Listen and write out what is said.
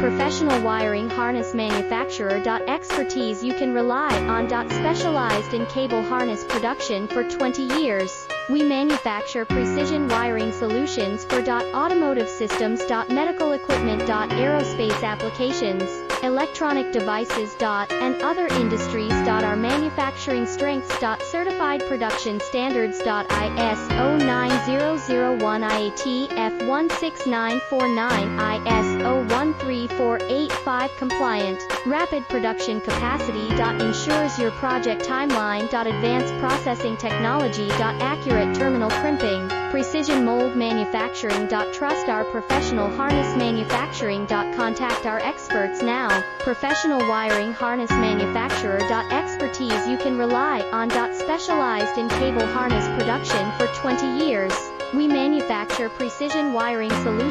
Professional wiring harness manufacturer. Expertise you can rely on. Specialized in cable harness production for 20 years. We manufacture precision wiring solutions for automotive systems, medical equipment, aerospace applications, electronic devices, and other industries. Our manufacturing strengths. Certified production standards. ISO 9001 IATF 16949 ISO 13485 compliant. Rapid production capacity. Ensures your project timeline. Advanced processing technology. Accurate terminal crimping. Precision mold manufacturing. Trust our professional harness manufacturing. Contact our experts now. Professional wiring harness manufacturer. Expertise you can rely on. Specialized in cable harness production for 20 years. We manufacture precision wiring solutions.